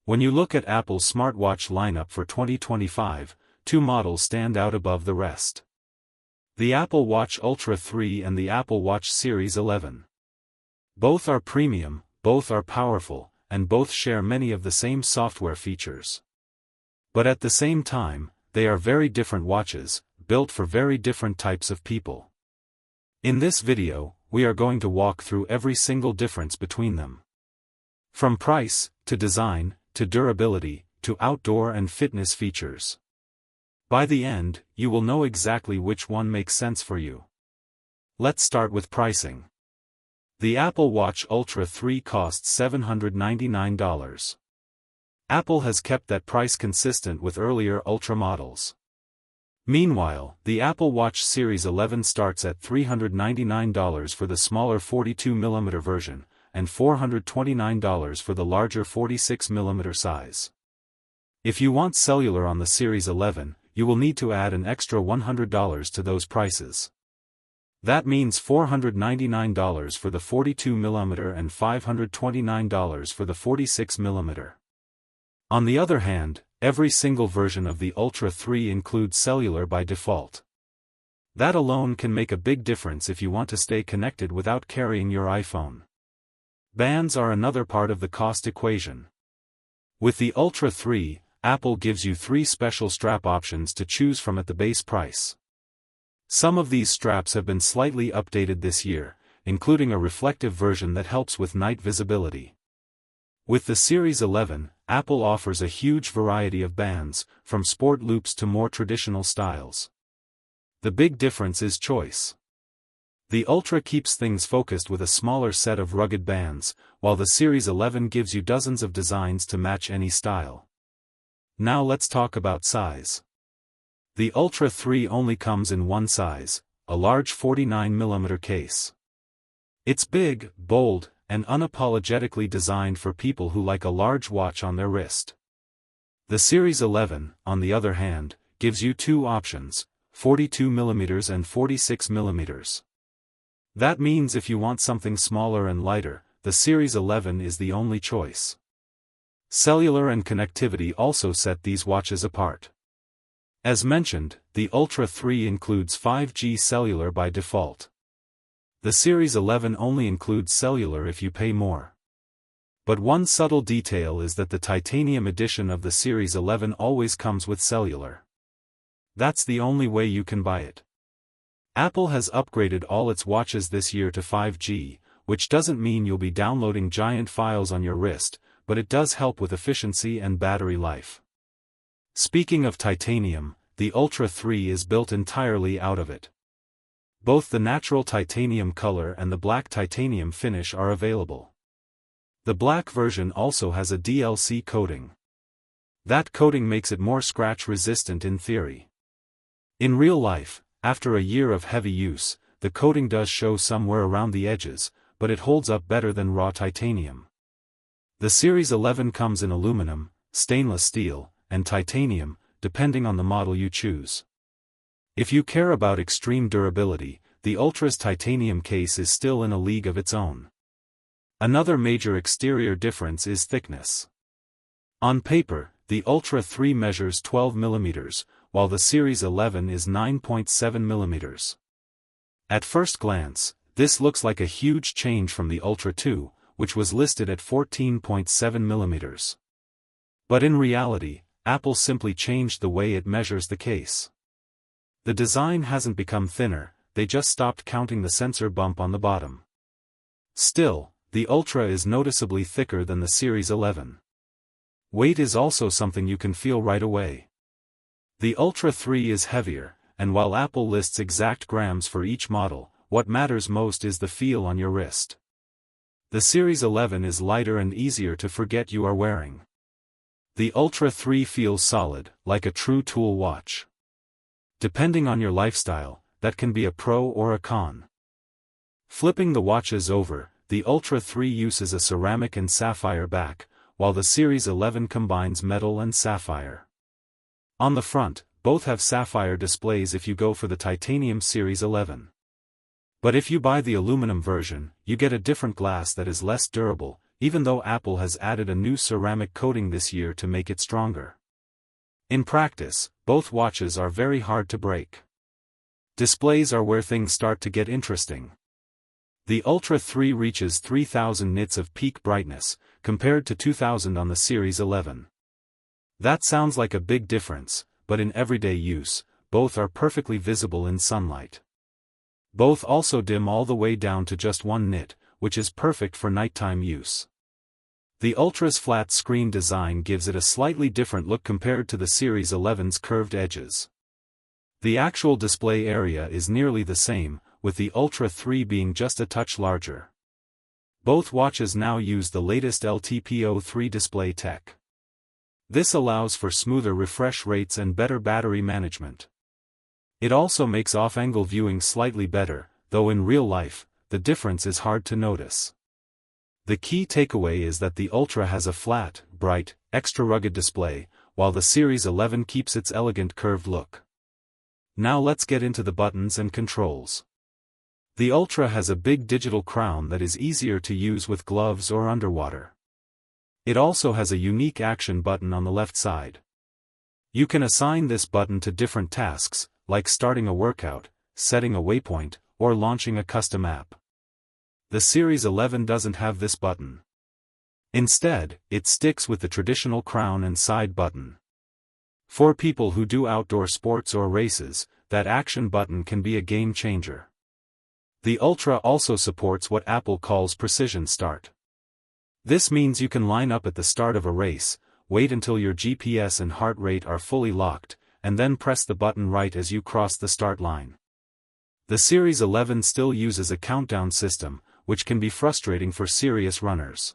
When you look at Apple's smartwatch lineup for 2025, two models stand out above the rest. The Apple Watch Ultra 3 and the Apple Watch Series 11. Both are premium, both are powerful, and both share many of the same software features. But at the same time, they are very different watches, built for very different types of people. In this video, we are going to walk through every single difference between them. From price, to design, to durability, to outdoor and fitness features. By the end, you will know exactly which one makes sense for you. Let's start with pricing. The Apple Watch Ultra 3 costs $799. Apple has kept that price consistent with earlier Ultra models. Meanwhile, the Apple Watch Series 11 starts at $399 for the smaller 42mm version, and $429 for the larger 46mm size. If you want cellular on the Series 11, you will need to add an extra $100 to those prices. That means $499 for the 42mm and $529 for the 46mm. On the other hand, every single version of the Ultra 3 includes cellular by default. That alone can make a big difference if you want to stay connected without carrying your iPhone. Bands are another part of the cost equation. With the Ultra 3, Apple gives you 3 special strap options to choose from at the base price. Some of these straps have been slightly updated this year, including a reflective version that helps with night visibility. With the Series 11, Apple offers a huge variety of bands, from sport loops to more traditional styles. The big difference is choice. The Ultra keeps things focused with a smaller set of rugged bands, while the Series 11 gives you dozens of designs to match any style. Now let's talk about size. The Ultra 3 only comes in one size, a large 49mm case. It's big, bold, and unapologetically designed for people who like a large watch on their wrist. The Series 11, on the other hand, gives you 2 options, 42mm and 46mm. That means if you want something smaller and lighter, the Series 11 is the only choice. Cellular and connectivity also set these watches apart. As mentioned, the Ultra 3 includes 5G cellular by default. The Series 11 only includes cellular if you pay more. But one subtle detail is that the titanium edition of the Series 11 always comes with cellular. That's the only way you can buy it. Apple has upgraded all its watches this year to 5G, which doesn't mean you'll be downloading giant files on your wrist, but it does help with efficiency and battery life. Speaking of titanium, the Ultra 3 is built entirely out of it. Both the natural titanium color and the black titanium finish are available. The black version also has a DLC coating. That coating makes it more scratch resistant in theory. In real life, after a year of heavy use, the coating does show somewhere around the edges, but it holds up better than raw titanium. The Series 11 comes in aluminum, stainless steel, and titanium, depending on the model you choose. If you care about extreme durability, the Ultra's titanium case is still in a league of its own. Another major exterior difference is thickness. On paper, the Ultra 3 measures 12mm, while the Series 11 is 9.7mm. At first glance, this looks like a huge change from the Ultra 2, which was listed at 14.7mm. But in reality, Apple simply changed the way it measures the case. The design hasn't become thinner, they just stopped counting the sensor bump on the bottom. Still, the Ultra is noticeably thicker than the Series 11. Weight is also something you can feel right away. The Ultra 3 is heavier, and while Apple lists exact grams for each model, what matters most is the feel on your wrist. The Series 11 is lighter and easier to forget you are wearing. The Ultra 3 feels solid, like a true tool watch. Depending on your lifestyle, that can be a pro or a con. Flipping the watches over, the Ultra 3 uses a ceramic and sapphire back, while the Series 11 combines metal and sapphire. On the front, both have sapphire displays if you go for the titanium Series 11. But if you buy the aluminum version, you get a different glass that is less durable, even though Apple has added a new ceramic coating this year to make it stronger. In practice, both watches are very hard to break. Displays are where things start to get interesting. The Ultra 3 reaches 3000 nits of peak brightness, compared to 2000 on the Series 11. That sounds like a big difference, but in everyday use, both are perfectly visible in sunlight. Both also dim all the way down to just 1 nit, which is perfect for nighttime use. The Ultra's flat screen design gives it a slightly different look compared to the Series 11's curved edges. The actual display area is nearly the same, with the Ultra 3 being just a touch larger. Both watches now use the latest LTPO3 display tech. This allows for smoother refresh rates and better battery management. It also makes off-angle viewing slightly better, though in real life, the difference is hard to notice. The key takeaway is that the Ultra has a flat, bright, extra rugged display, while the Series 11 keeps its elegant curved look. Now let's get into the buttons and controls. The Ultra has a big digital crown that is easier to use with gloves or underwater. It also has a unique action button on the left side. You can assign this button to different tasks, like starting a workout, setting a waypoint, or launching a custom app. The Series 11 doesn't have this button. Instead, it sticks with the traditional crown and side button. For people who do outdoor sports or races, that action button can be a game changer. The Ultra also supports what Apple calls precision start. This means you can line up at the start of a race, wait until your GPS and heart rate are fully locked, and then press the button right as you cross the start line. The Series 11 still uses a countdown system, which can be frustrating for serious runners.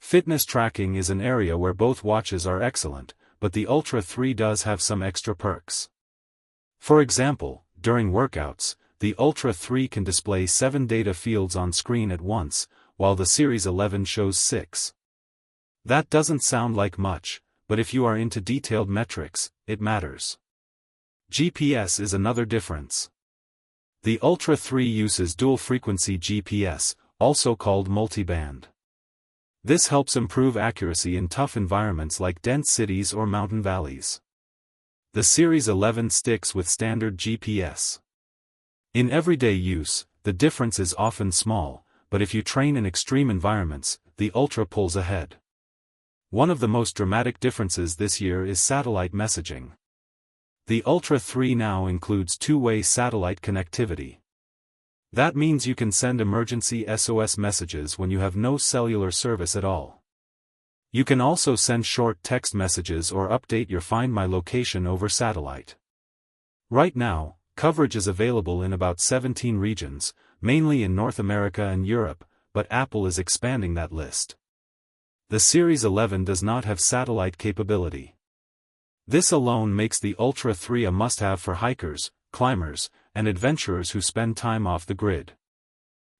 Fitness tracking is an area where both watches are excellent, but the Ultra 3 does have some extra perks. For example, during workouts, the Ultra 3 can display 7 data fields on screen at once, while the Series 11 shows 6. That doesn't sound like much, but if you are into detailed metrics, it matters. GPS is another difference. The Ultra 3 uses dual-frequency GPS, also called multiband. This helps improve accuracy in tough environments like dense cities or mountain valleys. The Series 11 sticks with standard GPS. In everyday use, the difference is often small, but if you train in extreme environments, the Ultra pulls ahead. One of the most dramatic differences this year is satellite messaging. The Ultra 3 now includes two-way satellite connectivity. That means you can send emergency SOS messages when you have no cellular service at all. You can also send short text messages or update your Find My location over satellite. Right now, coverage is available in about 17 regions, mainly in North America and Europe, but Apple is expanding that list. The Series 11 does not have satellite capability. This alone makes the Ultra 3 a must-have for hikers, climbers, and adventurers who spend time off the grid.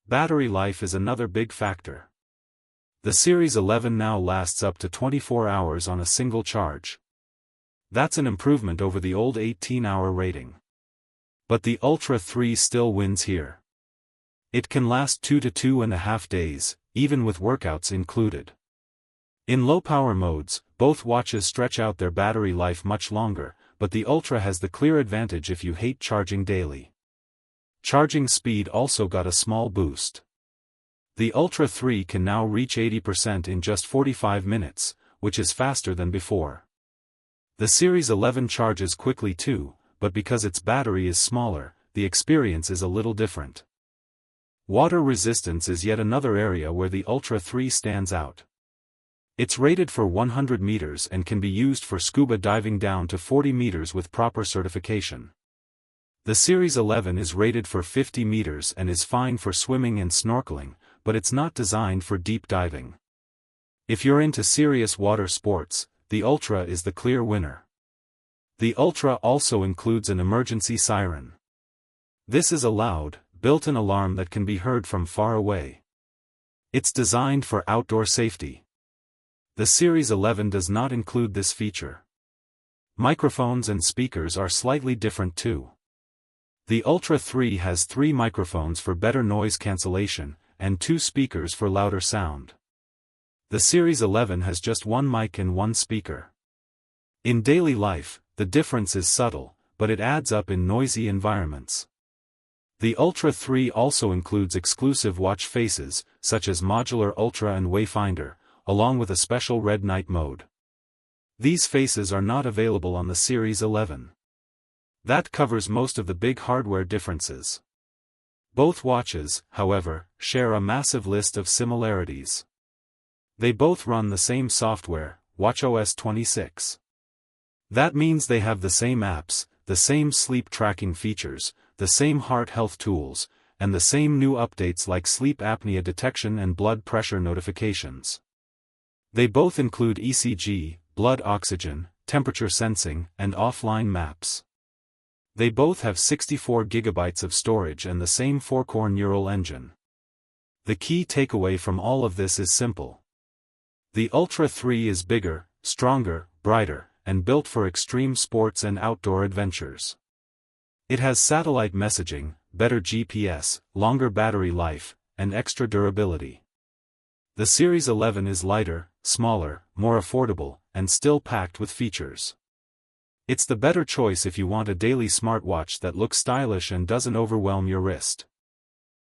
Battery life is another big factor. The Series 11 now lasts up to 24 hours on a single charge. That's an improvement over the old 18-hour rating. But the Ultra 3 still wins here. It can last 2 to 2.5 days, even with workouts included. In low-power modes, both watches stretch out their battery life much longer, but the Ultra has the clear advantage if you hate charging daily. Charging speed also got a small boost. The Ultra 3 can now reach 80% in just 45 minutes, which is faster than before. The Series 11 charges quickly too, but because its battery is smaller, the experience is a little different. Water resistance is yet another area where the Ultra 3 stands out. It's rated for 100 meters and can be used for scuba diving down to 40 meters with proper certification. The Series 11 is rated for 50 meters and is fine for swimming and snorkeling, but it's not designed for deep diving. If you're into serious water sports, the Ultra is the clear winner. The Ultra also includes an emergency siren. This is a loud, built-in alarm that can be heard from far away. It's designed for outdoor safety. The Series 11 does not include this feature. Microphones and speakers are slightly different too. The Ultra 3 has 3 microphones for better noise cancellation, and 2 speakers for louder sound. The Series 11 has just one mic and one speaker. In daily life, the difference is subtle, but it adds up in noisy environments. The Ultra 3 also includes exclusive watch faces, such as Modular Ultra and Wayfinder, along with a special red night mode. These faces are not available on the Series 11. That covers most of the big hardware differences. Both watches, however, share a massive list of similarities. They both run the same software, watchOS 26. That means they have the same apps, the same sleep tracking features, the same heart health tools, and the same new updates like sleep apnea detection and blood pressure notifications. They both include ECG, blood oxygen, temperature sensing, and offline maps. They both have 64 GB of storage and the same 4-core neural engine. The key takeaway from all of this is simple. The Ultra 3 is bigger, stronger, brighter, and built for extreme sports and outdoor adventures. It has satellite messaging, better GPS, longer battery life, and extra durability. The Series 11 is lighter, smaller, more affordable, and still packed with features. It's the better choice if you want a daily smartwatch that looks stylish and doesn't overwhelm your wrist.